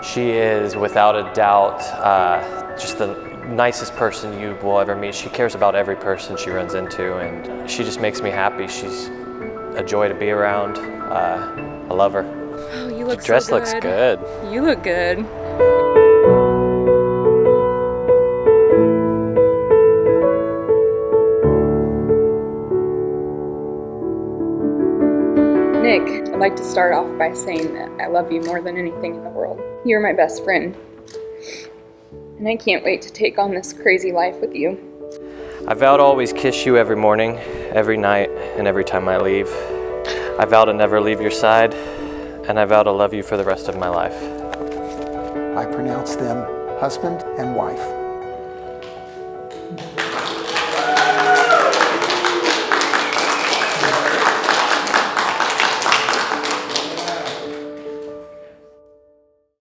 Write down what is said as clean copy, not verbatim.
She is without a doubt just the nicest person you will ever meet. She cares about every person she runs into, and she just makes me happy. She's a joy to be around. I love her. Oh, you look Your dress so good. looks good. You look good. Nick, I'd like to start off by saying that I love you more than anything in the world. You're my best friend, and I can't wait to take on this crazy life with you. I vow to always kiss you every morning, every night, and every time I leave. I vow to never leave your side, and I vow to love you for the rest of my life. I pronounce them husband and wife.